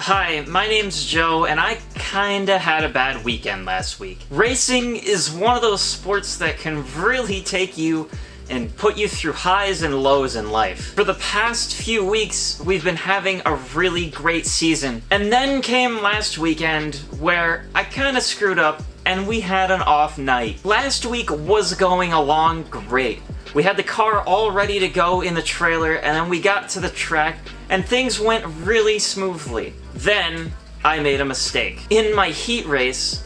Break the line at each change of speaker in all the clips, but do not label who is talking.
Hi, my name's Joe, and I kinda had a bad weekend last week. Racing is one of those sports that can really take you and put you through highs and lows in life. For the past few weeks, we've been having a really great season. And then came last weekend, where I kinda screwed up, and we had an off night. Last week was going along great. We had the car all ready to go in the trailer, and then we got to the track, and things went really smoothly. Then, I made a mistake. In my heat race,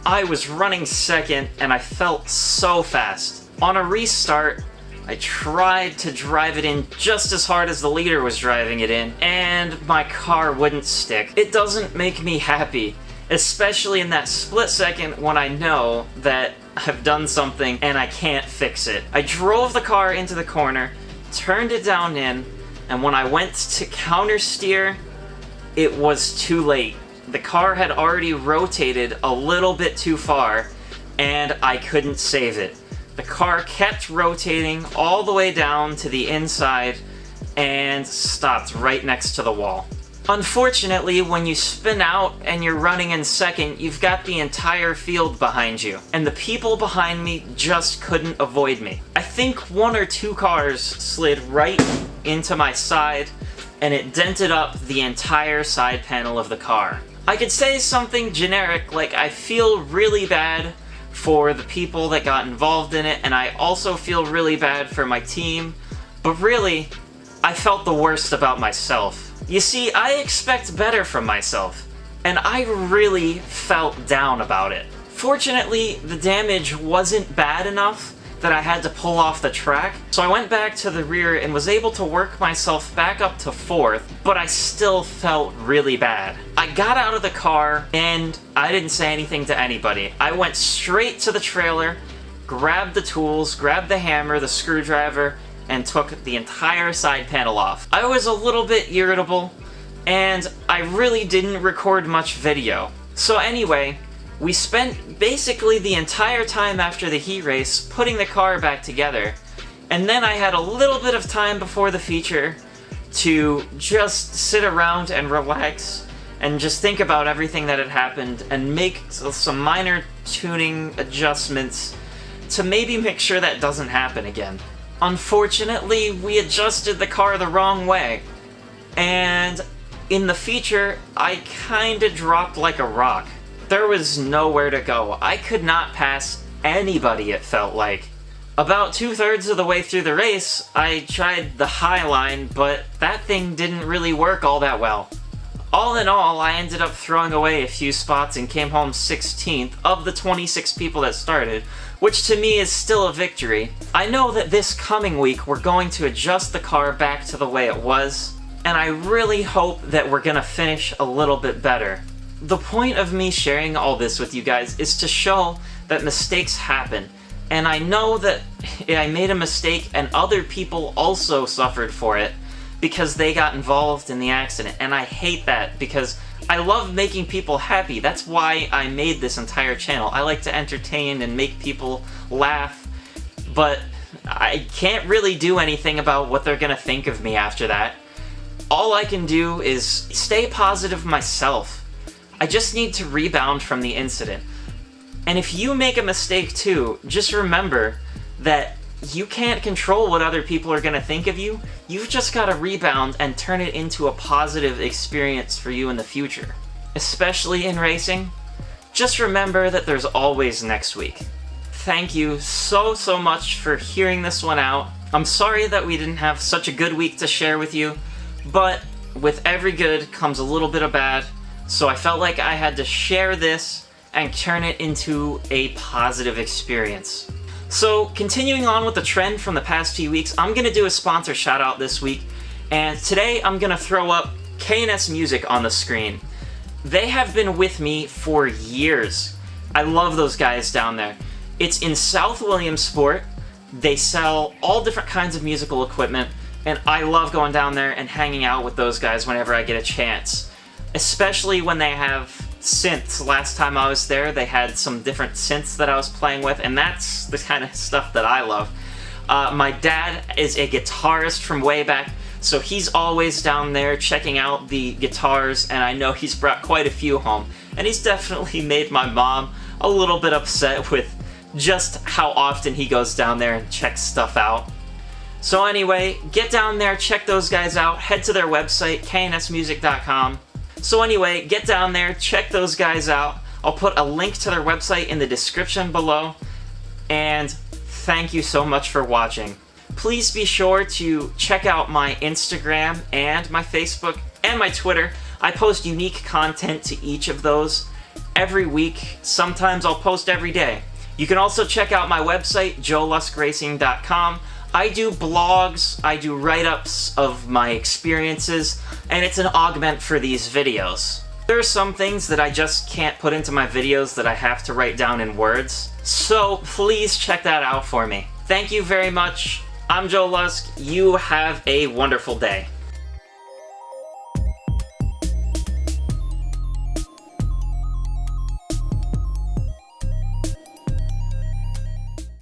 I was running second, and I felt so fast. On a restart, I tried to drive it in just as hard as the leader was driving it in, and my car wouldn't stick. It doesn't make me happy, especially in that split second when I know that I've done something and I can't fix it. I drove the car into the corner, turned it down in, and when I went to counter steer, it was too late. The car had already rotated a little bit too far, and I couldn't save it. The car kept rotating all the way down to the inside and stopped right next to the wall. Unfortunately, when you spin out and you're running in second, you've got the entire field behind you, and the people behind me just couldn't avoid me. I think one or two cars slid right into my side, and it dented up the entire side panel of the car. I could say something generic like I feel really bad for the people that got involved in it, and I also feel really bad for my team, but really, I felt the worst about myself. You see, I expect better from myself, and I really felt down about it. Fortunately, the damage wasn't bad enough that I had to pull off the track, so I went back to the rear and was able to work myself back up to fourth, but I still felt really bad. I got out of the car, and I didn't say anything to anybody. I went straight to the trailer, grabbed the tools, grabbed the hammer, the screwdriver, and took the entire side panel off. I was a little bit irritable, and I really didn't record much video. So anyway, we spent basically the entire time after the heat race putting the car back together, and then I had a little bit of time before the feature to just sit around and relax and just think about everything that had happened and make some minor tuning adjustments to maybe make sure that doesn't happen again. Unfortunately, we adjusted the car the wrong way, and in the feature, I kinda dropped like a rock. There was nowhere to go. I could not pass anybody, it felt like. About 2/3 of the way through the race, I tried the high line, but that thing didn't really work all that well. All in all, I ended up throwing away a few spots and came home 16th of the 26 people that started, which to me is still a victory. I know that this coming week we're going to adjust the car back to the way it was, and I really hope that we're gonna finish a little bit better. The point of me sharing all this with you guys is to show that mistakes happen, and I know that I made a mistake and other people also suffered for it because they got involved in the accident, and I hate that because I love making people happy. That's why I made this entire channel. I like to entertain and make people laugh, but I can't really do anything about what they're gonna think of me after that. All I can do is stay positive myself. I just need to rebound from the incident. And if you make a mistake too, just remember that you can't control what other people are gonna think of you. You've just gotta rebound and turn it into a positive experience for you in the future. Especially in racing, just remember that there's always next week. Thank you so much for hearing this one out. I'm sorry that we didn't have such a good week to share with you, but with every good comes a little bit of bad, so I felt like I had to share this and turn it into a positive experience. So, continuing on with the trend from the past few weeks, I'm gonna do a sponsor shout out this week, and today I'm gonna throw up K&S Music on the screen. They have been with me for years. I love those guys down there. It's in South Williamsport. They sell all different kinds of musical equipment, and I love going down there and hanging out with those guys whenever I get a chance. Especially when they have synths. Last time I was there, they had some different synths that I was playing with, and that's the kind of stuff that I love. My dad is a guitarist from way back, So he's always down there checking out the guitars, and I know he's brought quite a few home. And he's definitely made my mom a little bit upset with just how often he goes down there and checks stuff out. So anyway, get down there, check those guys out, head to their website, knsmusic.com. So anyway, get down there, check those guys out. I'll put a link to their website in the description below, and thank you so much for watching. Please be sure to check out my Instagram and my Facebook and my Twitter. I post unique content to each of those every week. Sometimes I'll post every day. You can also check out my website, joeluskracing.com. I do blogs, I do write-ups of my experiences, and it's an augment for these videos. There are some things that I just can't put into my videos that I have to write down in words, so please check that out for me. Thank you very much. I'm Joe Lusk. You have a wonderful day.